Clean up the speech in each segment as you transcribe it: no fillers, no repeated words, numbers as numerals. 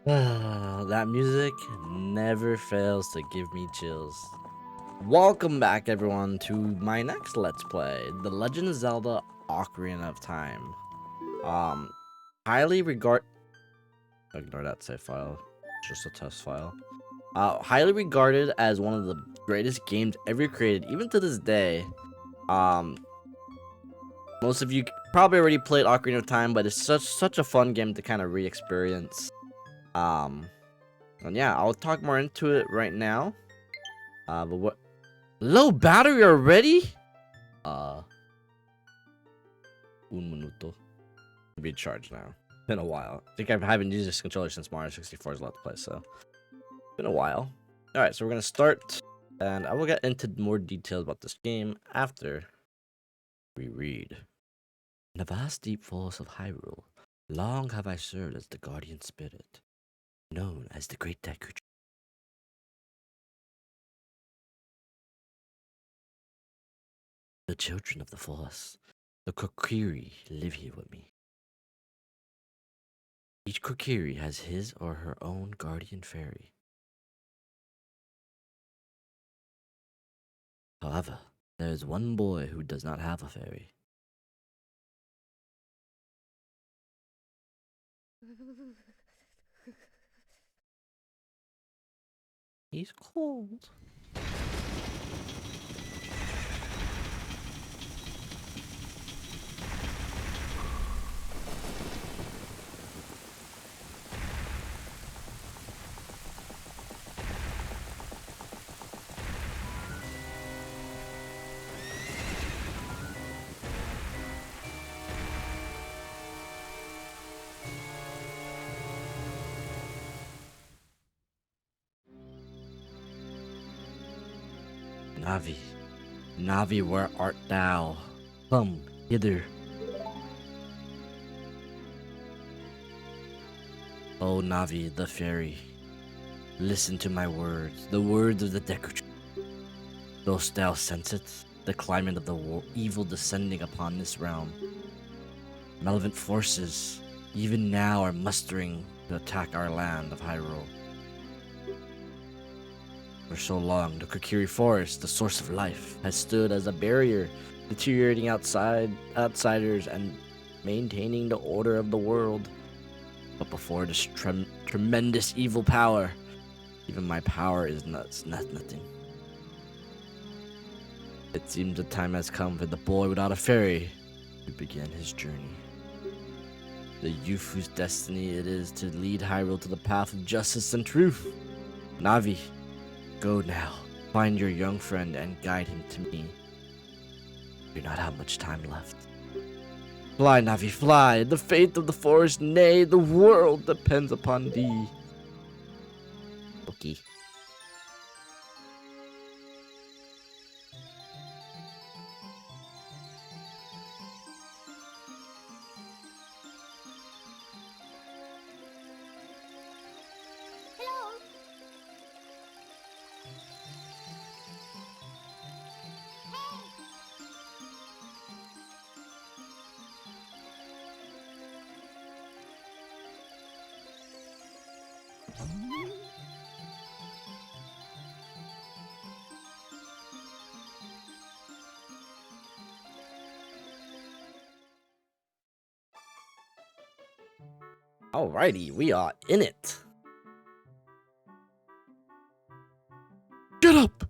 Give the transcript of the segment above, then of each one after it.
That music never fails to give me chills. Welcome back, everyone, to my next Let's Play, The Legend of Zelda Ocarina of Time. Um, highly regard... Ignore that save file. It's just a test file. Highly regarded as one of the greatest games ever created, even to this day. Most of you probably already played Ocarina of Time, but it's such a fun game to kind of re-experience. And yeah, I'll talk more into it right now. But what? Low battery already? Un minuto. Be charged now. Been a while. I think I haven't used this controller since Mario 64's Let's Play, so been a while. All right, so we're gonna start, and I will get into more details about this game after we read. In the vast deep forests of Hyrule, long have I served as the guardian spirit, known as the Great Deku. The children of the forest, the Kokiri, live here with me. Each Kokiri has his or her own guardian fairy. However, there is one boy who does not have a fairy. He's cold. Navi, Navi, where art thou? Come hither. O Navi, the fairy, listen to my words, the words of the Deku. Dost thou sense it? The climate of the evil descending upon this realm. Malevolent forces, even now, are mustering to attack our land of Hyrule. For so long, the Kokiri Forest, the source of life, has stood as a barrier, deteriorating outsiders and maintaining the order of the world. But before this tremendous evil power, even my power is nothing. It seems the time has come for the boy without a fairy to begin his journey. The youth whose destiny it is to lead Hyrule to the path of justice and truth. Navi, go now, find your young friend and guide him to me. You do not have much time left. Fly, Navi, fly! The fate of the forest, nay, the world depends upon thee. Okay. Alrighty, we are in it. Get up!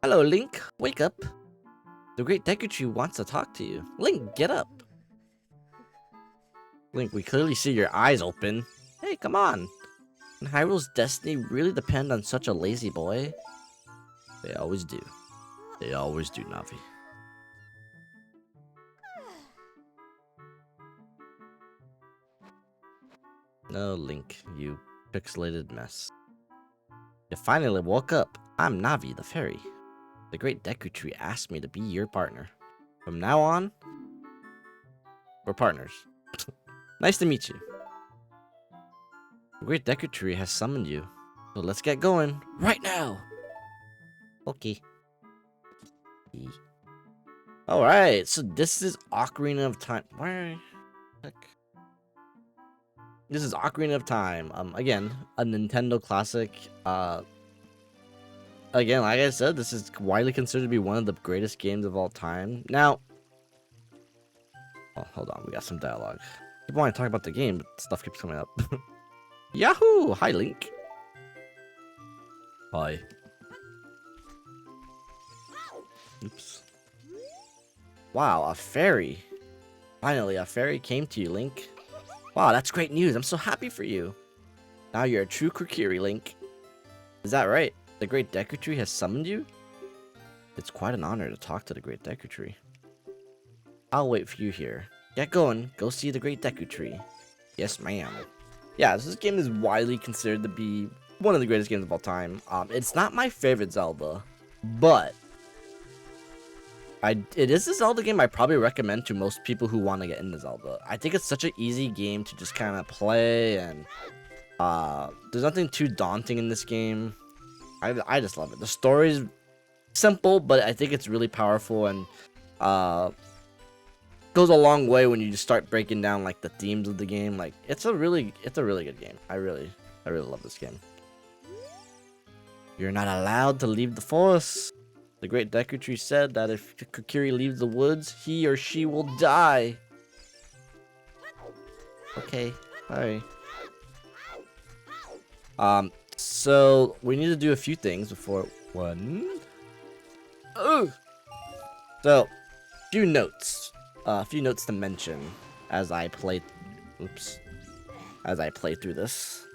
Hello, Link. Wake up. The Great Deku wants to talk to you. Link, get up. Link, we clearly see your eyes open. Hey, come on. Can Hyrule's destiny really depend on such a lazy boy? They always do. They always do, Navi. No, Link, you pixelated mess. You finally woke up. I'm Navi, the fairy. The Great Deku asked me to be your partner. From now on, we're partners. Nice to meet you. The Great Deku has summoned you. So let's get going right now. Okay. Alright, so this is Ocarina of Time. Where? Heck? This is Ocarina of Time. Again, a Nintendo classic. Again, like I said, this is widely considered to be one of the greatest games of all time. Now, oh, hold on, we got some dialogue. People want to talk about the game, but stuff keeps coming up. Yahoo! Hi, Link. Hi. Oops. Wow, a fairy. Finally, a fairy came to you, Link. Wow, that's great news. I'm so happy for you. Now you're a true Kokiri, Link. Is that right? The Great Deku Tree has summoned you? It's quite an honor to talk to the Great Deku Tree. I'll wait for you here. Get going. Go see the Great Deku Tree. Yes, ma'am. Yeah, this game is widely considered to be one of the greatest games of all time. It's not my favorite Zelda, but it is a Zelda game I probably recommend to most people who want to get into Zelda. I think it's such an easy game to just kind of play, and there's nothing too daunting in this game. I just love it. The story's simple, but I think it's really powerful, and goes a long way when you just start breaking down like the themes of the game. Like it's a really good game. I really love this game. You're not allowed to leave the forest. The Great Deku Tree said that if Kokiri leaves the woods, he or she will die. Okay, sorry. So we need to do a few things before one. Oh. So, few notes to mention as I play. Oops. As I play through this.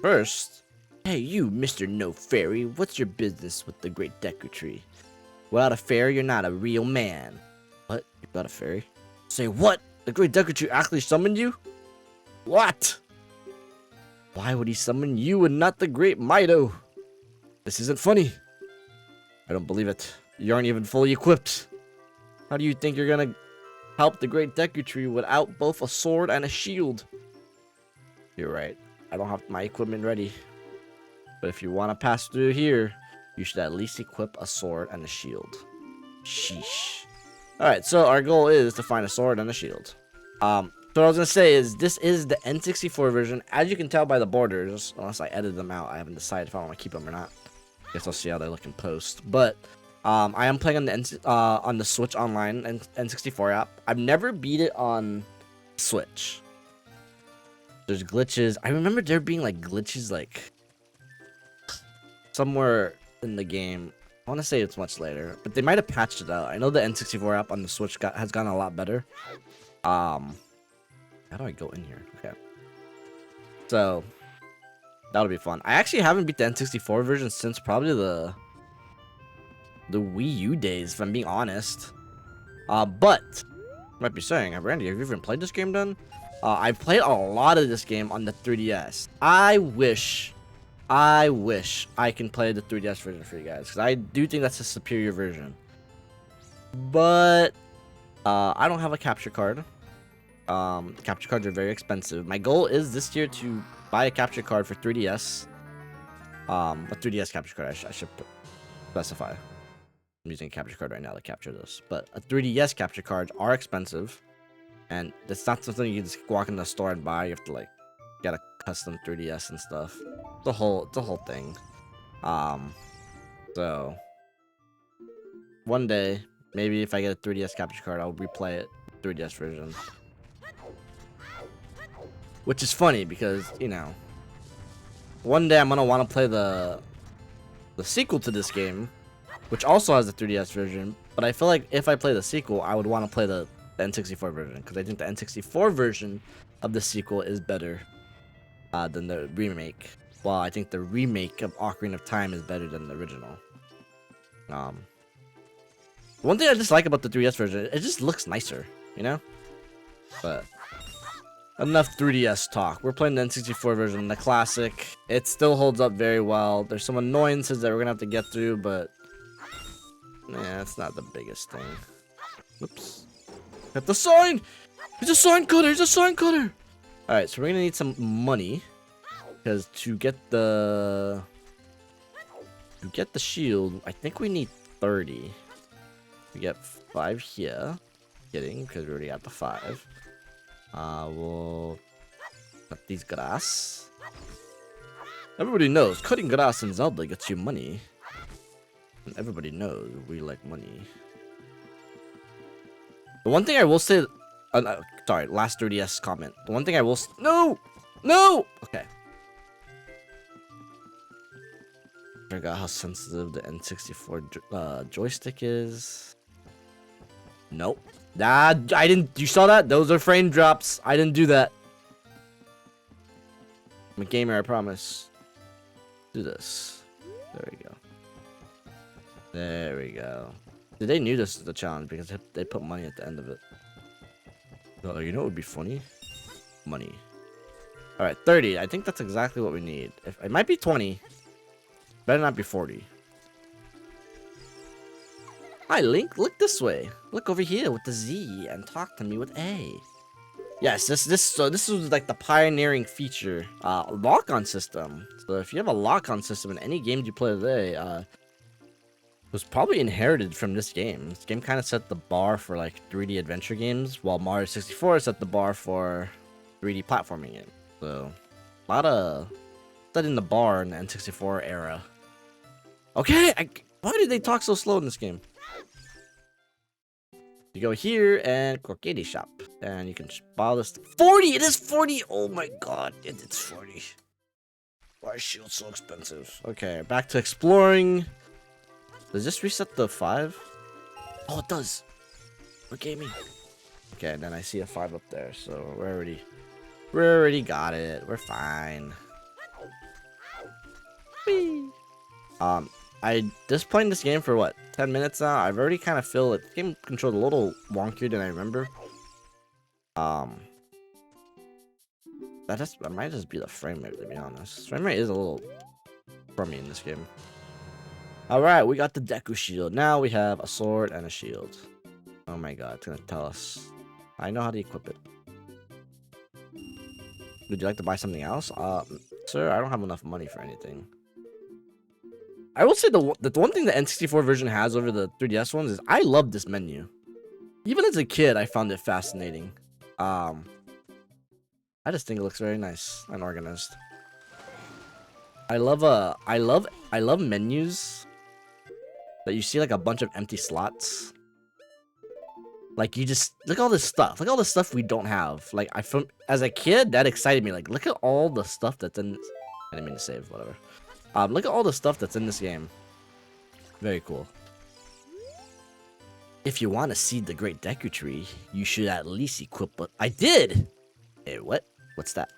First, hey you, Mr. No Fairy, what's your business with the Great Deku Tree? Without a fairy, you're not a real man. What? You got a fairy? Say what? The Great Deku Tree actually summoned you? What? Why would he summon you and not the Great Mido? This isn't funny. I don't believe it. You aren't even fully equipped. How do you think you're gonna help the Great Deku Tree without both a sword and a shield? You're right. I don't have my equipment ready. But if you want to pass through here, you should at least equip a sword and a shield. Sheesh. Alright, so our goal is to find a sword and a shield. So what I was going to say is, this is the N64 version. As you can tell by the borders, unless I edit them out, I haven't decided if I want to keep them or not. Guess I'll see how they look in post. But I am playing on the Switch Online and N64 app. I've never beat it on Switch. There's glitches. I remember there being like glitches like somewhere in the game. I want to say it's much later, but they might have patched it out. I know the N64 app on the Switch has gotten a lot better. How do I go in here? Okay. So that'll be fun. I actually haven't beat the N64 version since probably the Wii U days, if I'm being honest. But you might be saying, Randy, have you even played this game then? I've played a lot of this game on the 3DS. I wish I can play the 3DS version for you guys, because I do think that's a superior version. But I don't have a capture card. Capture cards are very expensive. My goal is this year to buy a capture card for 3DS. A 3DS capture card, I should specify. I'm using a capture card right now to capture this. But a 3DS capture cards are expensive. And that's not something you can just walk in the store and buy. You have to like get a custom 3DS and stuff. It's a whole thing. So one day, maybe if I get a 3DS capture card, I'll replay it 3DS version. Which is funny because, you know, one day I'm gonna want to play the sequel to this game, which also has the 3DS version. But I feel like if I play the sequel, I would want to play the N64 version, because I think the N64 version of the sequel is better than the remake. Well, I think the remake of Ocarina of Time is better than the original. One thing I just like about the 3DS version, it just looks nicer, you know? But enough 3DS talk. We're playing the N64 version, the classic. It still holds up very well. There's some annoyances that we're gonna have to get through, but yeah, it's not the biggest thing. Whoops. Got the sign! He's a sign cutter! He's a sign cutter! Alright, so we're gonna need some money. Because to get the shield, I think we need 30. We get 5 here. Kidding, because we already got the 5. We'll cut these grass. Everybody knows cutting grass in Zelda gets you money. And everybody knows we like money. The one thing I will say... sorry, last 3DS comment. The one thing I will... No! No! Okay. Forgot how sensitive the N64 joystick is. Nope. Nah, I didn't... You saw that? Those are frame drops. I didn't do that. I'm a gamer, I promise. Do this. There we go. There we go. They knew this was the challenge because they put money at the end of it. Oh, you know what would be funny? Money. Alright, 30. I think that's exactly what we need. It might be 20. Better not be 40. Hi, Link. Look this way. Look over here with the Z and talk to me with A. Yes, this was like the pioneering feature. Lock-on system. So if you have a lock-on system in any game you play today, it was probably inherited from this game. This game kind of set the bar for like 3D adventure games, while Mario 64 set the bar for 3D platforming games. So a lot of setting the bar in the N64 era. Okay, why did they talk so slow in this game? You go here and Corcade shop, and you can buy this. 40. It is 40. Oh my god, it's 40. Why is shield so expensive? Okay, back to exploring. Does this reset the 5? Oh, it does. What gaming? Okay, and then I see a 5 up there, so we already got it. We're fine. Whee! I just playing this game for what, 10 minutes now. I've already kind of feel it. The game controlled a little wonkier than I remember. That might just be the frame rate, to be honest. Frame rate is a little crummy in this game. All right, we got the Deku shield. Now we have a sword and a shield. Oh my god, it's gonna tell us. I know how to equip it. Would you like to buy something else? Sir, I don't have enough money for anything. I will say the one thing the N64 version has over the 3DS ones is I love this menu. Even as a kid, I found it fascinating. I just think it looks very nice and organized. I love menus that you see like a bunch of empty slots. Like you just look at all this stuff. Look at all the stuff we don't have. Like as a kid, that excited me. Like look at all the stuff that's in. I didn't mean to save. Whatever. Look at all the stuff that's in this game. Very cool. If you want to see the Great Deku Tree, you should at least equip what I did. Hey, what? What's that?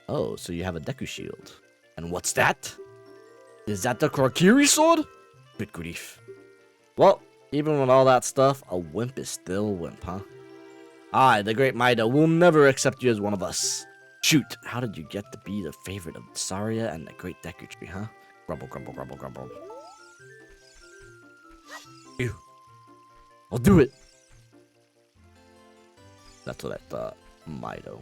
Oh, so you have a Deku shield. And what's that? Is that the Kokiri sword? Good grief. Well, even with all that stuff, a wimp is still a wimp, huh? I, the Great Maida, will never accept you as one of us. Shoot, how did you get to be the favorite of Saria and the Great Deku Tree, huh? Grumble, grumble, grumble, grumble. Ew. I'll do it. That's what I thought. Mido.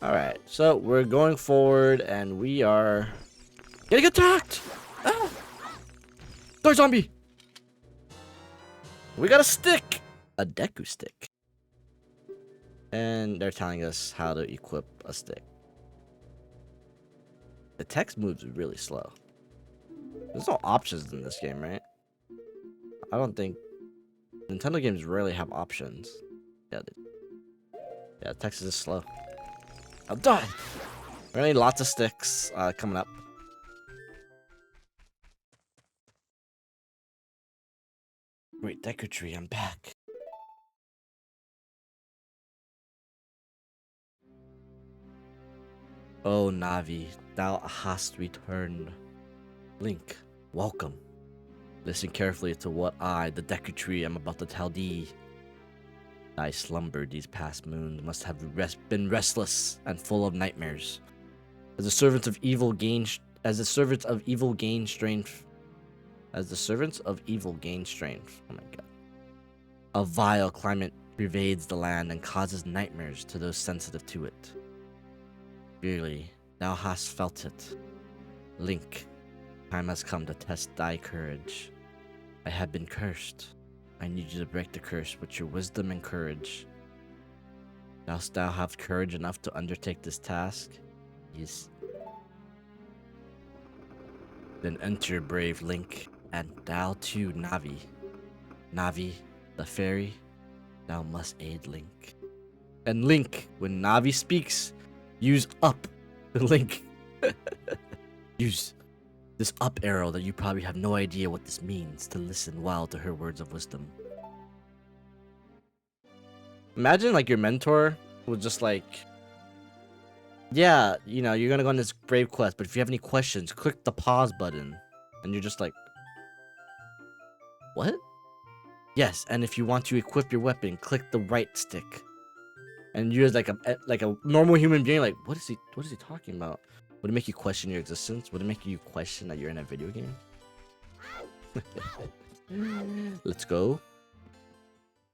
Alright, so we're going forward and we are getting attacked! Ah! Die, zombie! We got a stick! A Deku stick. And they're telling us how to equip a stick. The text moves really slow. There's no options in this game, right? I don't think... Nintendo games rarely have options. Yeah, the text is slow. I'll die! We're gonna need lots of sticks coming up. Great Deku Tree, I'm back. Oh, Navi, thou hast returned. Link, welcome. Listen carefully to what I, the Deku Tree, am about to tell thee. Thy slumber these past moons must have been restless and full of nightmares. As the servants of evil gain strength. Oh my god. A vile climate pervades the land and causes nightmares to those sensitive to it. Surely, thou hast felt it. Link, time has come to test thy courage. I have been cursed. I need you to break the curse with your wisdom and courage. Dost thou have courage enough to undertake this task? Yes. Then enter, brave Link, and thou too, Navi. Navi, the fairy, thou must aid Link. And Link, when Navi speaks, use up. Link, use this up arrow that you probably have no idea what this means to listen well to her words of wisdom. Imagine like your mentor was just like, yeah, you know, you're gonna go on this brave quest, but if you have any questions, click the pause button. And you're just like, what? Yes, and if you want to equip your weapon, click the right stick. And you're like a normal human being, like, what is he talking about? Would it make you question your existence? Would it make you question that you're in a video game? Let's go.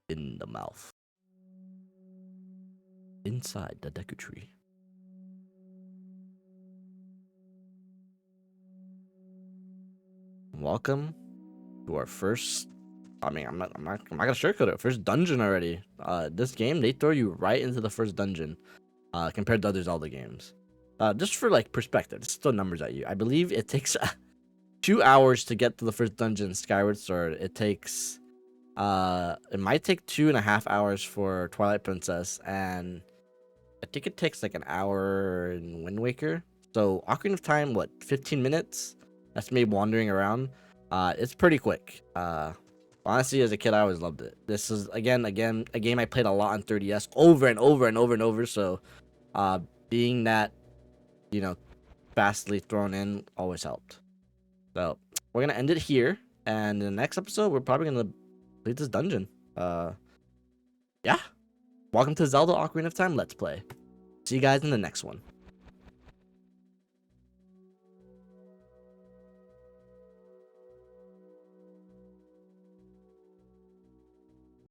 In the mouth. Inside the Deku Tree. Welcome to our first. I mean, I'm not gonna shortcut it. First dungeon already. This game, they throw you right into the first dungeon. Compared to other Zelda games. Just for like perspective, just throw numbers at you. I believe it takes 2 hours to get to the first dungeon, Skyward Sword. It takes it might take 2.5 hours for Twilight Princess, and I think it takes like an hour in Wind Waker. So Ocarina of Time, what, 15 minutes? That's me wandering around. It's pretty quick. Honestly, as a kid, I always loved it. This is again a game I played a lot on 3DS over and over and over and over. So, being that, you know, fastly thrown in always helped. So we're gonna end it here, and in the next episode, we're probably gonna complete this dungeon. Yeah. Welcome to Zelda Ocarina of Time Let's Play. See you guys in the next one.